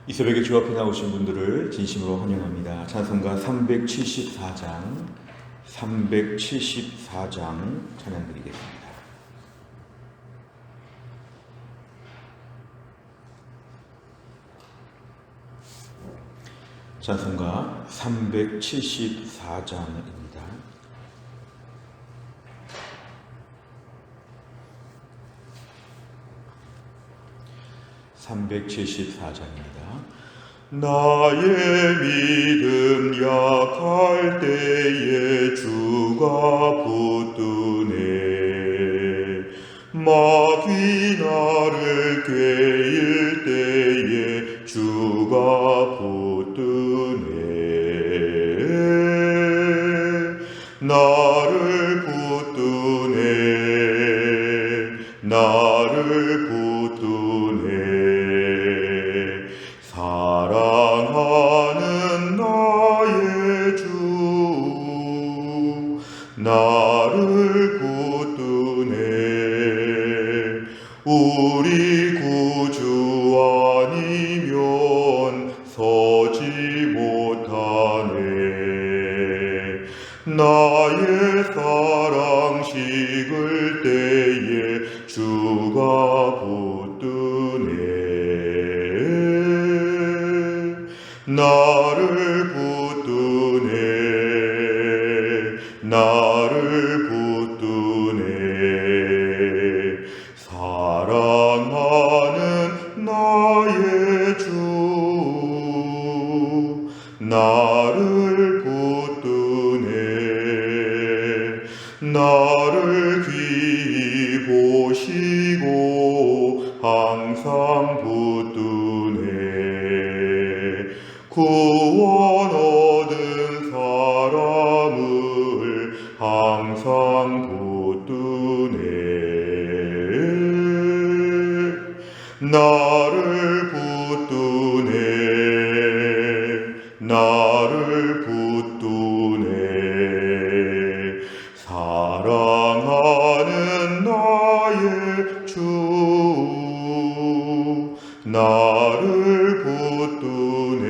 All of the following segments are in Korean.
이 새벽에 주 앞에 나오신 분들을 진심으로 환영합니다. 찬송가 374장 찬양 드리겠습니다. 찬송가 374장입니다. 나의 믿음 약할 때에 주가 붙드네. 마귀 나를 꾀일 때에 주가 붙드네. 나를 붙드네. 사랑하는 나의 주 나를 붙드네. 우리 구주 아니면 서지 못하네. 나의 사랑 식을 때에 주가 붙드네. 나를 붙드네. 사랑하는 나의 주 나를 붙드네. 나를 귀히 보시고 항상 붙드네. 구원 얻은 사람을 항상 붙드네. 나를 붙드네. 사랑하는 나의 주 나를 붙드네.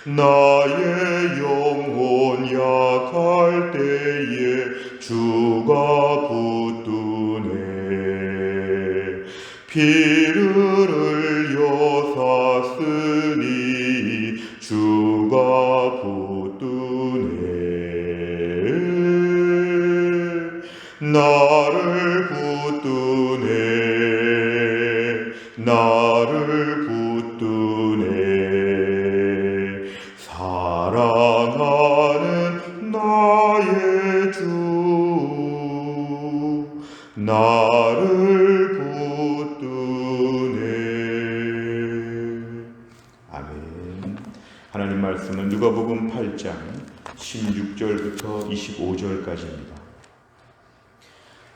나의 영혼 약할 때에 주가 붙드네. 피를 흘려 샀으니 주가 붙드네. 나를 붙드네. 사랑하는 나의 주 나를 붙드네. 아멘. 하나님 말씀은 누가복음 8장 16절부터 25절까지입니다.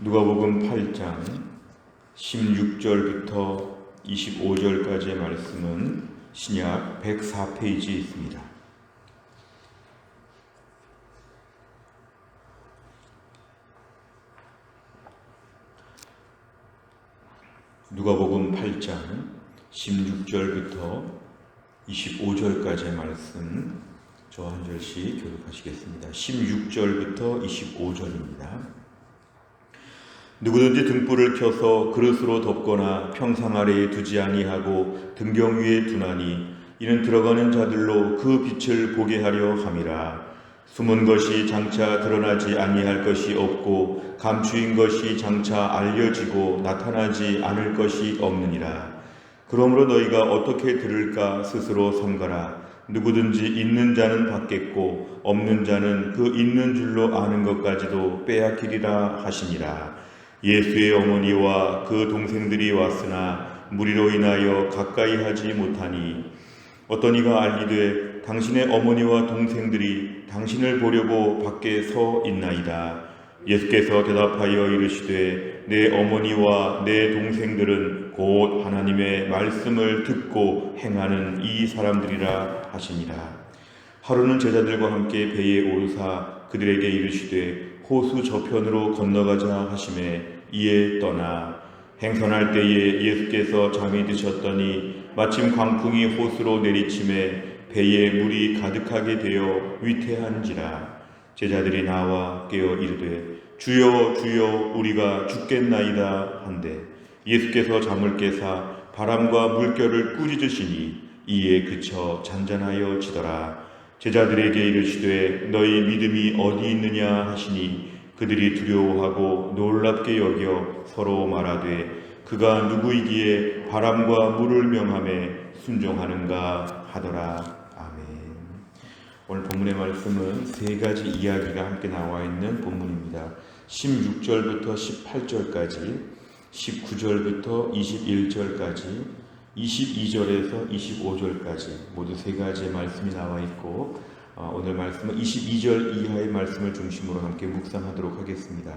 누가복음 8장 16절부터 25절까지의 말씀은 신약 104페이지에 있습니다. 누가복음 8장 16절부터 25절까지의 말씀 저 한 절씩 교독하시겠습니다. 16절부터 25절입니다. 누구든지 등불을 켜서 그릇으로 덮거나 평상 아래에 두지 아니하고 등경 위에 두나니 이는 들어가는 자들로 그 빛을 보게 하려 함이라. 숨은 것이 장차 드러나지 아니할 것이 없고 감추인 것이 장차 알려지고 나타나지 않을 것이 없느니라. 그러므로 너희가 어떻게 들을까 스스로 삼가라. 누구든지 있는 자는 받겠고 없는 자는 그 있는 줄로 아는 것까지도 빼앗기리라 하시니라. 예수의 어머니와 그 동생들이 왔으나 무리로 인하여 가까이 하지 못하니 어떤 이가 알리되 당신의 어머니와 동생들이 당신을 보려고 밖에 서 있나이다. 예수께서 대답하여 이르시되 내 어머니와 내 동생들은 곧 하나님의 말씀을 듣고 행하는 이 사람들이라 하시니라. 하루는 제자들과 함께 배에 오르사 그들에게 이르시되 호수 저편으로 건너가자 하시매 이에 떠나 행선할 때에 예수께서 잠이 드셨더니 마침 광풍이 호수로 내리침에 배에 물이 가득하게 되어 위태한지라. 제자들이 나와 깨어 이르되 주여 주여 우리가 죽겠나이다 한데 예수께서 잠을 깨사 바람과 물결을 꾸짖으시니 이에 그쳐 잔잔하여 지더라. 제자들에게 이르시되 너희 믿음이 어디 있느냐 하시니 그들이 두려워하고 놀랍게 여겨 서로 말하되 그가 누구이기에 바람과 물을 명함에 순종하는가 하더라. 아멘. 오늘 본문의 말씀은 세 가지 이야기가 함께 나와 있는 본문입니다. 16절부터 18절까지, 19절부터 21절까지, 22절에서 25절까지 모두 세 가지의 말씀이 나와 있고, 오늘 말씀은 22절 이하의 말씀을 중심으로 함께 묵상하도록 하겠습니다.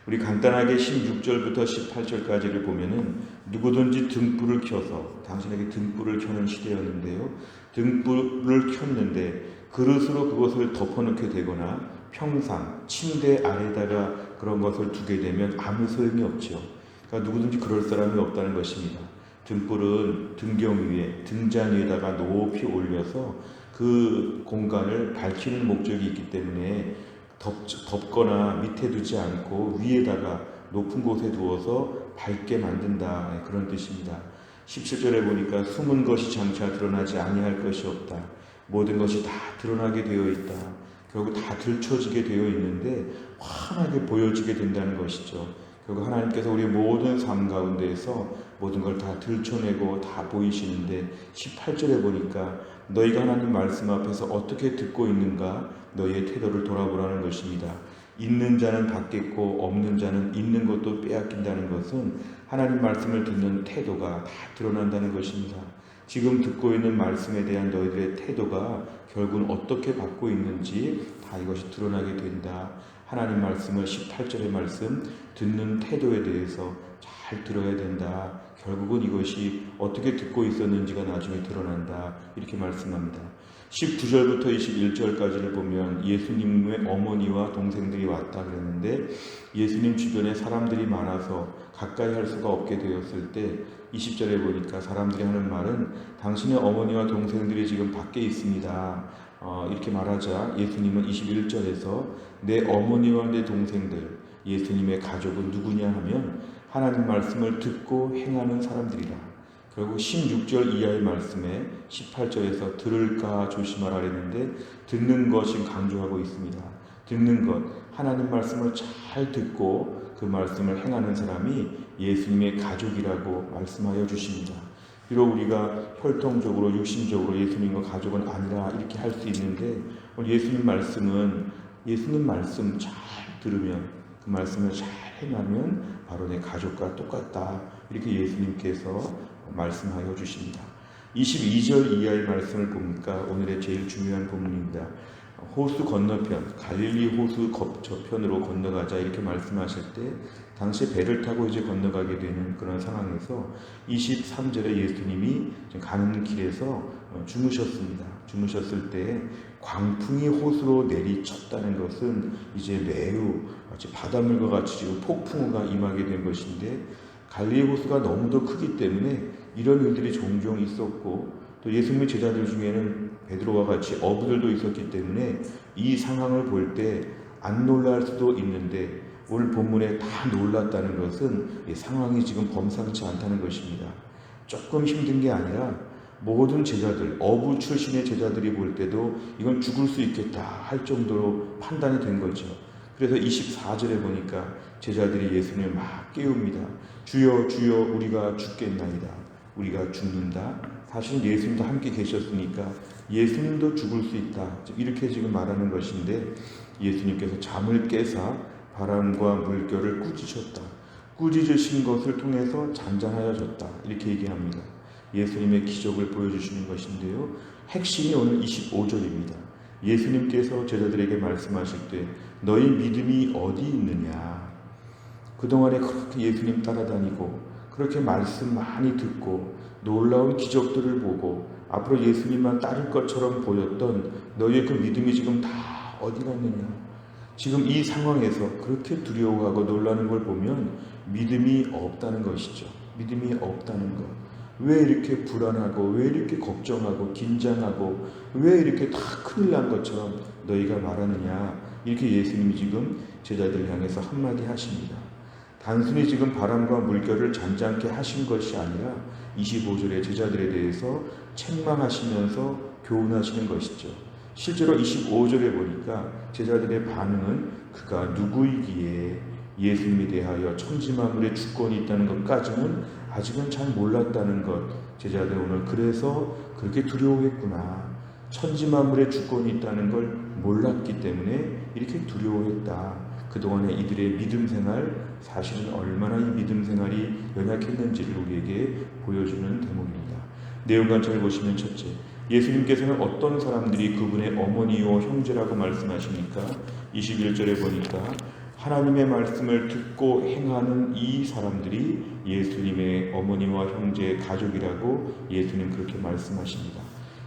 우리 간단하게 16절부터 18절까지를 보면은 누구든지 등불을 켜서, 당신에게 등불을 켜는 시대였는데요, 등불을 켰는데 그릇으로 그것을 덮어놓게 되거나 평상 침대 아래다가 그런 것을 두게 되면 아무 소용이 없죠. 그러니까 누구든지 그럴 사람이 없다는 것입니다. 등불은 등경 위에, 등잔 위에다가 높이 올려서 그 공간을 밝히는 목적이 있기 때문에 덮거나 밑에 두지 않고 위에다가 높은 곳에 두어서 밝게 만든다, 그런 뜻입니다. 17절에 보니까 숨은 것이 장차 드러나지 아니할 것이 없다. 모든 것이 다 드러나게 되어 있다. 결국 다 들춰지게 되어 있는데 환하게 보여지게 된다는 것이죠. 결국 하나님께서 우리의 모든 삶 가운데에서 모든 걸 다 들춰내고 다 보이시는데 18절에 보니까 너희가 하나님 말씀 앞에서 어떻게 듣고 있는가 너희의 태도를 돌아보라는 것입니다. 있는 자는 받겠고 없는 자는 있는 것도 빼앗긴다는 것은 하나님 말씀을 듣는 태도가 다 드러난다는 것입니다. 지금 듣고 있는 말씀에 대한 너희들의 태도가 결국은 어떻게 받고 있는지 다 이것이 드러나게 된다. 하나님 말씀을 18절의 말씀 듣는 태도에 대해서 잘 들어야 된다. 결국은 이것이 어떻게 듣고 있었는지가 나중에 드러난다. 이렇게 말씀합니다. 19절부터 21절까지를 보면 예수님의 어머니와 동생들이 왔다 그랬는데 예수님 주변에 사람들이 많아서 가까이 할 수가 없게 되었을 때 20절에 보니까 사람들이 하는 말은 당신의 어머니와 동생들이 지금 밖에 있습니다. 이렇게 말하자 예수님은 21절에서 내 어머니와 내 동생들, 예수님의 가족은 누구냐 하면 하나님 말씀을 듣고 행하는 사람들이라. 결국 16절 이하의 말씀에 18절에서 들을까 조심하라 했는데 듣는 것을 강조하고 있습니다. 듣는 것, 하나님 말씀을 잘 듣고 그 말씀을 행하는 사람이 예수님의 가족이라고 말씀하여 주십니다. 비록 우리가 혈통적으로 육신적으로 예수님과 가족은 아니라 이렇게 할 수 있는데 오늘 예수님 말씀 잘 들으면 그 말씀을 잘 행하면 바로 내 가족과 똑같다. 이렇게 예수님께서 말씀하여 주십니다. 22절 이하의 말씀을 보니까 오늘의 제일 중요한 본문입니다. 호수 건너편, 갈릴리 호수 저편으로 건너가자 이렇게 말씀하실 때 당시 배를 타고 이제 건너가게 되는 그런 상황에서 23절에 예수님이 가는 길에서 주무셨습니다. 주무셨을 때 광풍이 호수로 내리쳤다는 것은 이제 매우 바닷물과 같이 지금 폭풍우가 임하게 된 것인데 갈릴리 호수가 너무도 크기 때문에 이런 일들이 종종 있었고 또 예수님의 제자들 중에는 베드로와 같이 어부들도 있었기 때문에 이 상황을 볼 때 안 놀랄 수도 있는데 오늘 본문에 다 놀랐다는 것은 이 상황이 지금 범상치 않다는 것입니다. 조금 힘든 게 아니라 모든 제자들, 어부 출신의 제자들이 볼 때도 이건 죽을 수 있겠다 할 정도로 판단이 된 거죠. 그래서 24절에 보니까 제자들이 예수님을 막 깨웁니다. 주여 주여 우리가 죽겠나이다. 우리가 죽는다. 사실 예수님도 함께 계셨으니까 예수님도 죽을 수 있다. 이렇게 지금 말하는 것인데 예수님께서 잠을 깨사 바람과 물결을 꾸짖으셨다. 꾸짖으신 것을 통해서 잔잔하여졌다. 이렇게 얘기합니다. 예수님의 기적을 보여주시는 것인데요. 핵심이 오늘 25절입니다. 예수님께서 제자들에게 말씀하실 때 너희 믿음이 어디 있느냐. 그동안에 그렇게 예수님 따라다니고 그렇게 말씀 많이 듣고 놀라운 기적들을 보고 앞으로 예수님만 따를 것처럼 보였던 너희의 그 믿음이 지금 다 어디 갔느냐. 지금 이 상황에서 그렇게 두려워하고 놀라는 걸 보면 믿음이 없다는 것이죠. 믿음이 없다는 것. 왜 이렇게 불안하고 왜 이렇게 걱정하고 긴장하고 왜 이렇게 다 큰일 난 것처럼 너희가 말하느냐, 이렇게 예수님이 지금 제자들 향해서 한마디 하십니다. 단순히 지금 바람과 물결을 잔잔케 하신 것이 아니라 25절에 제자들에 대해서 책망하시면서 교훈하시는 것이죠. 실제로 25절에 보니까 제자들의 반응은 그가 누구이기에 예수님에 대하여 천지만물의 주권이 있다는 것까지는 아직은 잘 몰랐다는 것. 제자들 오늘 그래서 그렇게 두려워했구나. 천지만물의 주권이 있다는 걸 몰랐기 때문에 이렇게 두려워했다. 그동안의 이들의 믿음 생활, 사실은 얼마나 이 믿음 생활이 연약했는지를 우리에게 보여주는 대목입니다. 내용 관점을 보시면 첫째, 예수님께서는 어떤 사람들이 그분의 어머니요 형제라고 말씀하십니까? 21절에 보니까 하나님의 말씀을 듣고 행하는 이 사람들이 예수님의 어머니와 형제, 가족이라고 예수님 그렇게 말씀하십니다.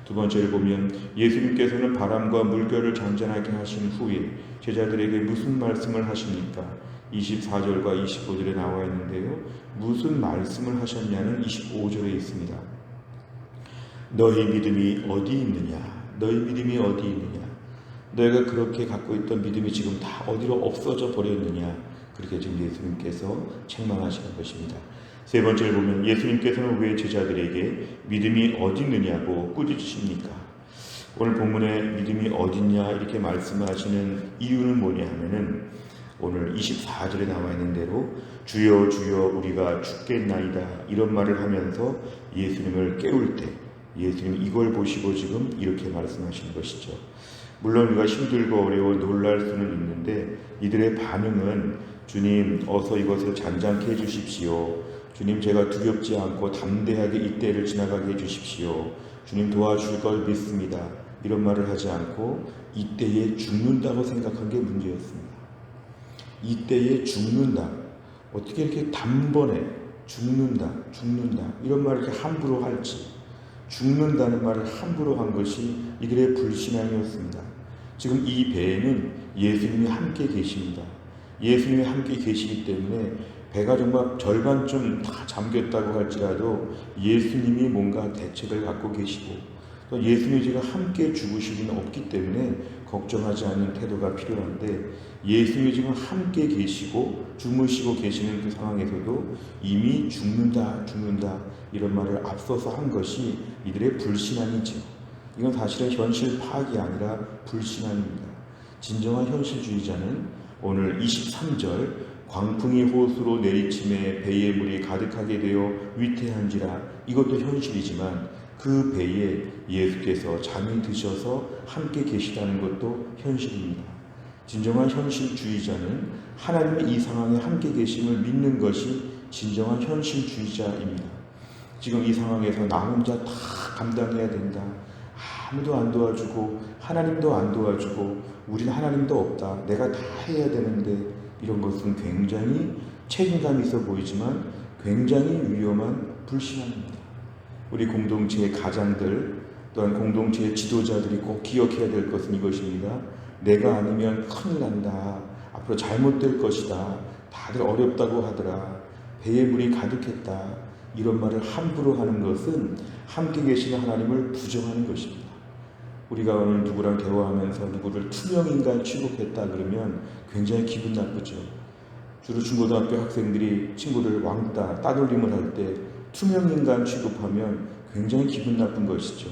두 번째를 보면 예수님께서는 바람과 물결을 잔잔하게 하신 후에 제자들에게 무슨 말씀을 하십니까? 24절과 25절에 나와 있는데요. 무슨 말씀을 하셨냐는 25절에 있습니다. 너희 믿음이 어디 있느냐? 너희 믿음이 어디 있느냐? 너희가 그렇게 갖고 있던 믿음이 지금 다 어디로 없어져 버렸느냐? 그렇게 지금 예수님께서 책망하시는 것입니다. 세 번째를 보면 예수님께서는 왜 제자들에게 믿음이 어디 있느냐고 꾸짖으십니까? 오늘 본문에 믿음이 어딨냐 이렇게 말씀을 하시는 이유는 뭐냐 하면은 오늘 24절에 나와 있는 대로 주여 주여 우리가 죽겠나이다 이런 말을 하면서 예수님을 깨울 때 예수님 이걸 보시고 지금 이렇게 말씀하시는 것이죠. 물론 우리가 힘들고 어려워 놀랄 수는 있는데 이들의 반응은 주님 어서 이것을 잔잔케 해주십시오. 주님 제가 두렵지 않고 담대하게 이 때를 지나가게 해주십시오. 주님 도와줄 걸 믿습니다. 이런 말을 하지 않고 이때에 죽는다고 생각한 게 문제였습니다. 이때에 죽는다. 어떻게 이렇게 단번에 죽는다 이런 말을 이렇게 함부로 할지, 죽는다는 말을 함부로 한 것이 이들의 불신앙이었습니다. 지금 이 배에는 예수님이 함께 계십니다. 예수님이 함께 계시기 때문에 배가 정말 절반쯤 다 잠겼다고 할지라도 예수님이 뭔가 대책을 갖고 계시고 또 예수님이 지금 함께 죽으실 리는 없기 때문에 걱정하지 않는 태도가 필요한데 예수님이 지금 함께 계시고 주무시고 계시는 그 상황에서도 이미 죽는다 이런 말을 앞서서 한 것이 이들의 불신앙이죠. 이건 사실은 현실 파악이 아니라 불신앙입니다. 진정한 현실주의자는 오늘 23절 광풍이 호수로 내리침에 배의 물이 가득하게 되어 위태한지라 이것도 현실이지만 그 배에 예수께서 잠이 드셔서 함께 계시다는 것도 현실입니다. 진정한 현실주의자는 하나님의 이 상황에 함께 계심을 믿는 것이 진정한 현실주의자입니다. 지금 이 상황에서 나 혼자 다 감당해야 된다. 아무도 안 도와주고 하나님도 안 도와주고 우리는 하나님도 없다. 내가 다 해야 되는데 이런 것은 굉장히 책임감 있어 보이지만 굉장히 위험한 불신앙입니다. 우리 공동체의 가장들 또한 공동체의 지도자들이 꼭 기억해야 될 것은 이것입니다. 내가 아니면 큰일 난다. 앞으로 잘못될 것이다. 다들 어렵다고 하더라. 배에 물이 가득했다. 이런 말을 함부로 하는 것은 함께 계시는 하나님을 부정하는 것입니다. 우리가 오늘 누구랑 대화하면서 누구를 투명인간 취급했다 그러면 굉장히 기분 나쁘죠. 주로 중고등학교 학생들이 친구를 왕따, 따돌림을 할 때 투명인간 취급하면 굉장히 기분 나쁜 것이죠.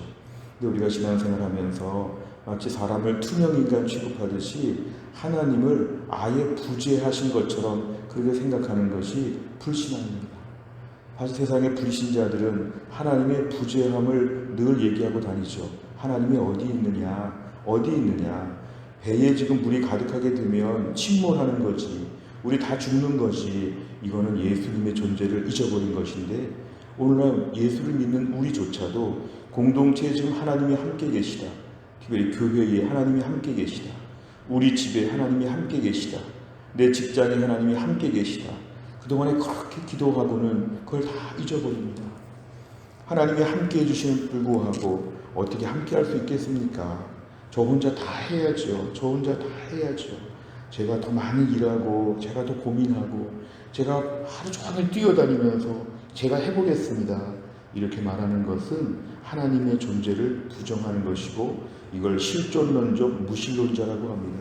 근데 우리가 신앙생활하면서 마치 사람을 투명인간 취급하듯이 하나님을 아예 부재하신 것처럼 그렇게 생각하는 것이 불신앙입니다. 사실 세상의 불신자들은 하나님의 부재함을 늘 얘기하고 다니죠. 하나님이 어디 있느냐. 배에 지금 물이 가득하게 되면 침몰하는 거지. 우리 다 죽는 거지. 이거는 예수님의 존재를 잊어버린 것인데 오늘날 예수를 믿는 우리조차도 공동체에 지금 하나님이 함께 계시다. 특별히 교회에 하나님이 함께 계시다. 우리 집에 하나님이 함께 계시다. 내 직장에 하나님이 함께 계시다. 그동안에 그렇게 기도하고는 그걸 다 잊어버립니다. 하나님이 함께 해주시는 불구하고 어떻게 함께 할 수 있겠습니까? 저 혼자 다 해야죠. 제가 더 많이 일하고 제가 더 고민하고 제가 하루 종일 뛰어다니면서 제가 해보겠습니다. 이렇게 말하는 것은 하나님의 존재를 부정하는 것이고 이걸 실존론적 무신론자라고 합니다.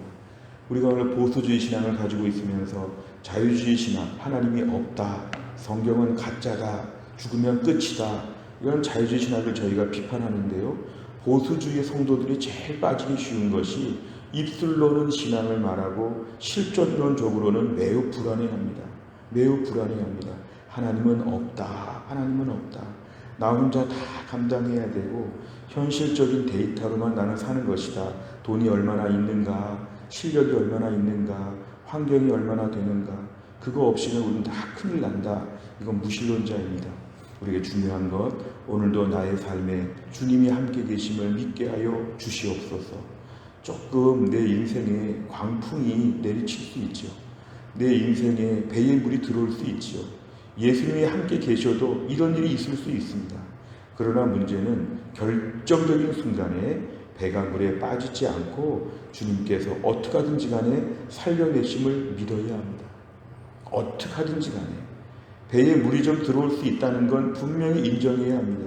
우리가 오늘 보수주의 신앙을 가지고 있으면서 자유주의 신앙, 하나님이 없다, 성경은 가짜다, 죽으면 끝이다, 이런 자유주의 신학을 저희가 비판하는데요. 보수주의 성도들이 제일 빠지기 쉬운 것이 입술로는 신앙을 말하고 실존론적으로는 매우 불안해합니다. 매우 불안해합니다. 하나님은 없다. 하나님은 없다. 나 혼자 다 감당해야 되고 현실적인 데이터로만 나는 사는 것이다. 돈이 얼마나 있는가, 실력이 얼마나 있는가, 환경이 얼마나 되는가, 그거 없이는 우리는 다 큰일 난다. 이건 무신론자입니다. 우리에게 중요한 것, 오늘도 나의 삶에 주님이 함께 계심을 믿게 하여 주시옵소서. 조금 내 인생에 광풍이 내리칠 수 있죠. 내 인생에 배의 물이 들어올 수 있죠. 예수님이 함께 계셔도 이런 일이 있을 수 있습니다. 그러나 문제는 결정적인 순간에 배가 물에 빠지지 않고 주님께서 어떻게 하든지 간에 살려내심을 믿어야 합니다. 어떻게 하든지 간에 배에 물이 좀 들어올 수 있다는 건 분명히 인정해야 합니다.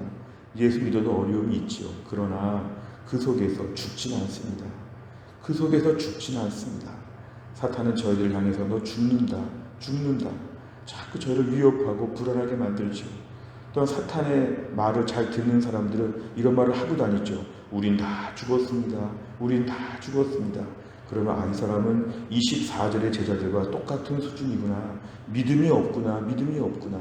예수 믿어도 어려움이 있죠. 그러나 그 속에서 죽진 않습니다. 그 속에서 죽진 않습니다. 사탄은 저희들 향해서 너 죽는다, 죽는다, 자꾸 저희를 위협하고 불안하게 만들죠. 또한 사탄의 말을 잘 듣는 사람들은 이런 말을 하고 다니죠. 우린 다 죽었습니다. 우린 다 죽었습니다. 그러면 이 사람은 24절의 제자들과 똑같은 수준이구나. 믿음이 없구나. 믿음이 없구나.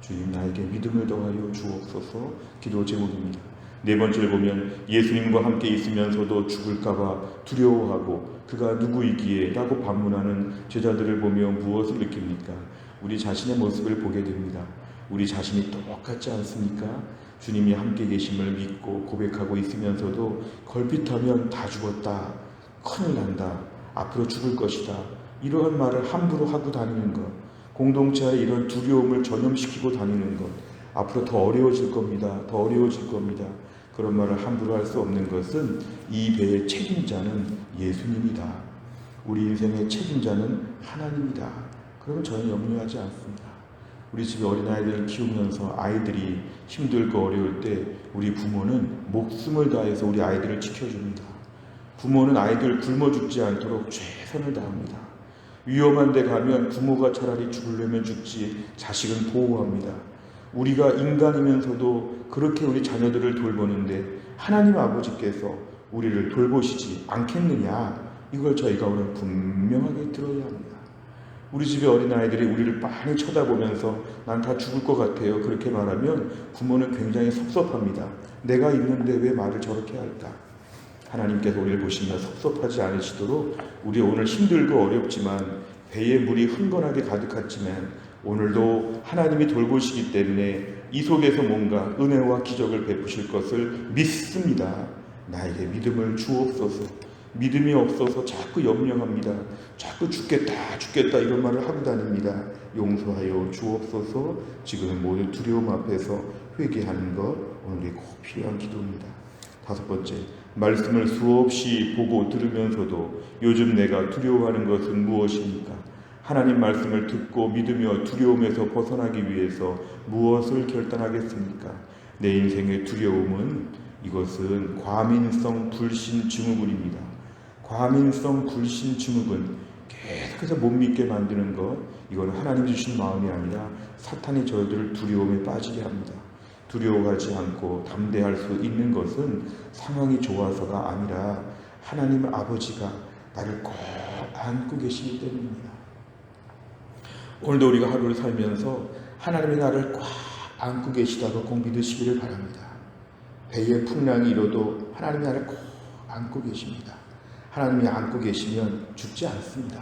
주님 나에게 믿음을 더하여 주옵소서. 기도 제목입니다. 네 번째를 보면 예수님과 함께 있으면서도 죽을까봐 두려워하고 그가 누구이기에 라고 반문하는 제자들을 보며 무엇을 느낍니까? 우리 자신의 모습을 보게 됩니다. 우리 자신이 똑같지 않습니까? 주님이 함께 계심을 믿고 고백하고 있으면서도 걸핏하면 다 죽었다, 큰일 난다, 앞으로 죽을 것이다, 이러한 말을 함부로 하고 다니는 것, 공동체의 이런 두려움을 전염시키고 다니는 것, 앞으로 더 어려워질 겁니다. 더 어려워질 겁니다. 그런 말을 함부로 할 수 없는 것은 이 배의 책임자는 예수님이다. 우리 인생의 책임자는 하나님이다. 그러면 전혀 염려하지 않습니다. 우리 집에 어린아이들을 키우면서 아이들이 힘들고 어려울 때 우리 부모는 목숨을 다해서 우리 아이들을 지켜줍니다. 부모는 아이들 굶어 죽지 않도록 최선을 다합니다. 위험한 데 가면 부모가 차라리 죽으려면 죽지 자식은 보호합니다. 우리가 인간이면서도 그렇게 우리 자녀들을 돌보는데 하나님 아버지께서 우리를 돌보시지 않겠느냐, 이걸 저희가 오늘 분명하게 들어야 합니다. 우리 집의 어린아이들이 우리를 빤히 쳐다보면서 난 다 죽을 것 같아요, 그렇게 말하면 부모는 굉장히 섭섭합니다. 내가 있는데 왜 말을 저렇게 할까? 하나님께서 우리를 보시며 섭섭하지 않으시도록 우리 오늘 힘들고 어렵지만 배에 물이 흥건하게 가득했지만 오늘도 하나님이 돌보시기 때문에 이 속에서 뭔가 은혜와 기적을 베푸실 것을 믿습니다. 나에게 믿음을 주옵소서. 믿음이 없어서 자꾸 염려합니다. 자꾸 죽겠다 죽겠다 이런 말을 하고 다닙니다. 용서하여 주옵소서. 지금 모든 두려움 앞에서 회개하는 것 오늘이 꼭 필요한 기도입니다. 다섯 번째, 말씀을 수없이 보고 들으면서도 요즘 내가 두려워하는 것은 무엇입니까? 하나님 말씀을 듣고 믿으며 두려움에서 벗어나기 위해서 무엇을 결단하겠습니까? 내 인생의 두려움은 이것은 과민성 불신 증후군입니다. 과민성 불신 증후군, 계속해서 못 믿게 만드는 것, 이건 하나님 주신 마음이 아니라 사탄이 저희들을 두려움에 빠지게 합니다. 두려워하지 않고 담대할 수 있는 것은 상황이 좋아서가 아니라 하나님 아버지가 나를 꼭 안고 계시기 때문입니다. 오늘도 우리가 하루를 살면서 하나님이 나를 꽉 안고 계시다고 꼭 믿으시기를 바랍니다. 배의 풍랑이 일어도 하나님이 나를 꼭 안고 계십니다. 하나님이 안고 계시면 죽지 않습니다.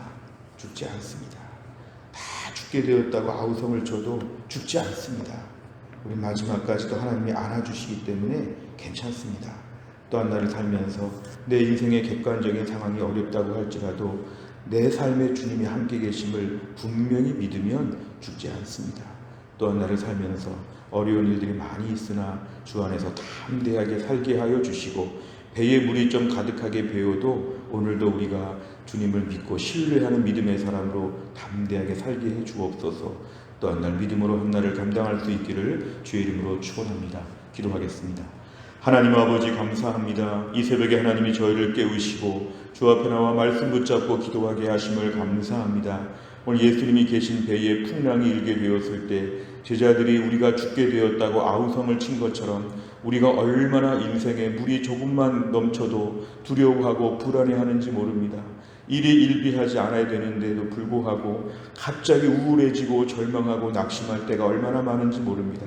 죽지 않습니다. 다 죽게 되었다고 아우성을 쳐도 죽지 않습니다. 우리 마지막까지도 하나님이 안아주시기 때문에 괜찮습니다. 또한 나를 살면서 내 인생의 객관적인 상황이 어렵다고 할지라도 내 삶에 주님이 함께 계심을 분명히 믿으면 죽지 않습니다. 또한 나를 살면서 어려운 일들이 많이 있으나 주 안에서 담대하게 살게 하여 주시고 배에 물이 좀 가득하게 배어도 오늘도 우리가 주님을 믿고 신뢰하는 믿음의 사람으로 담대하게 살게 해 주옵소서. 또 한 날 믿음으로 한 날을 감당할 수 있기를 주의 이름으로 축원합니다. 기도하겠습니다. 하나님 아버지 감사합니다. 이 새벽에 하나님이 저희를 깨우시고 주 앞에 나와 말씀 붙잡고 기도하게 하심을 감사합니다. 오늘 예수님이 계신 배에 풍랑이 일게 되었을 때 제자들이 우리가 죽게 되었다고 아우성을 친 것처럼 우리가 얼마나 인생에 물이 조금만 넘쳐도 두려워하고 불안해하는지 모릅니다. 일이 일비하지 않아야 되는데도 불구하고 갑자기 우울해지고 절망하고 낙심할 때가 얼마나 많은지 모릅니다.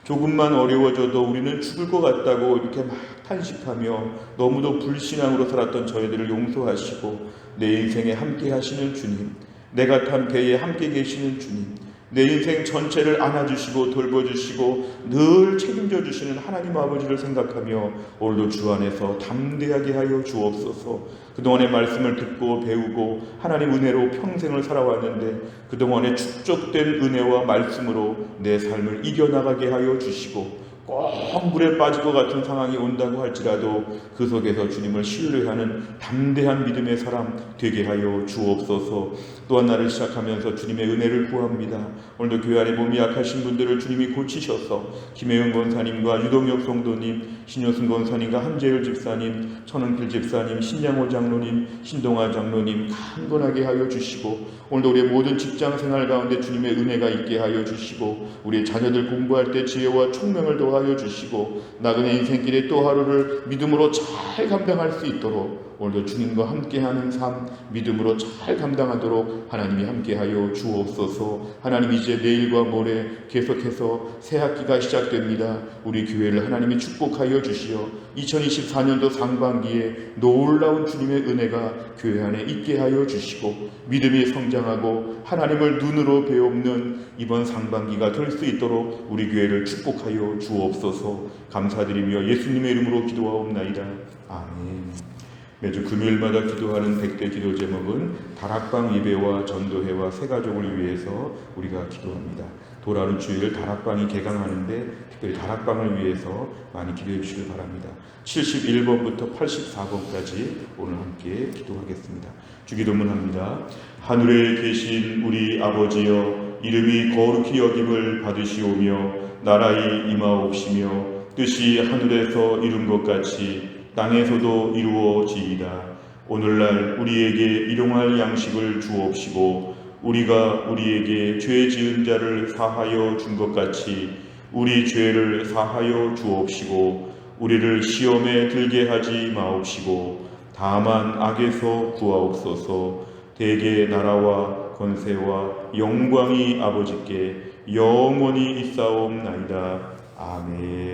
조금만 어려워져도 우리는 죽을 것 같다고 이렇게 막 탄식하며 너무도 불신앙으로 살았던 저희들을 용서하시고 내 인생에 함께 하시는 주님, 내가 탄 배에 함께 계시는 주님, 내 인생 전체를 안아주시고 돌봐주시고 늘 책임져 주시는 하나님 아버지를 생각하며 오늘도 주 안에서 담대하게 하여 주옵소서. 그동안의 말씀을 듣고 배우고 하나님 은혜로 평생을 살아왔는데 그동안의 축적된 은혜와 말씀으로 내 삶을 이겨나가게 하여 주시고 꼭 물에 빠질 것 같은 상황이 온다고 할지라도 그 속에서 주님을 신뢰하는 담대한 믿음의 사람 되게 하여 주옵소서. 또한 나를 시작하면서 주님의 은혜를 구합니다. 오늘도 교회 안에 몸이 약하신 분들을 주님이 고치셔서 김혜영 권사님과 유동혁 성도님, 신효승 권사님과 한재열 집사님, 천은필 집사님, 신양호 장로님, 신동아 장로님 강건하게 하여 주시고 오늘도 우리의 모든 직장생활 가운데 주님의 은혜가 있게 하여 주시고 우리의 자녀들 공부할 때 지혜와 총명을 더하여 주시고 나그네 인생길의 또 하루를 믿음으로 잘 감당할 수 있도록 오늘도 주님과 함께하는 삶 믿음으로 잘 감당하도록 하나님이 함께하여 주옵소서. 하나님 이제 내일과 모레 계속해서 새 학기가 시작됩니다. 우리 교회를 하나님이 축복하여 주시어 2024년도 상반기에 놀라운 주님의 은혜가 교회 안에 있게 하여 주시고 믿음이 성장하고 하나님을 눈으로 배우는 이번 상반기가 될 수 있도록 우리 교회를 축복하여 주옵소서. 감사드리며 예수님의 이름으로 기도하옵나이다. 아멘. 매주 금요일마다 기도하는 100대 기도 제목은 다락방 예배와 전도회와 새가족을 위해서 우리가 기도합니다. 돌아오는 주일 다락방이 개강하는데 특별히 다락방을 위해서 많이 기도해 주시길 바랍니다. 71번부터 84번까지 오늘 함께 기도하겠습니다. 주기도문합니다. 하늘에 계신 우리 아버지여, 이름이 거룩히 여김을 받으시오며 나라의 임하옵시며 뜻이 하늘에서 이룬 것 같이 땅에서도 이루어지이다. 오늘날 우리에게 일용할 양식을 주옵시고 우리가 우리에게 죄 지은 자를 사하여 준 것 같이 우리 죄를 사하여 주옵시고 우리를 시험에 들게 하지 마옵시고 다만 악에서 구하옵소서. 대개 나라와 권세와 영광이 아버지께 영원히 있사옵나이다. 아멘.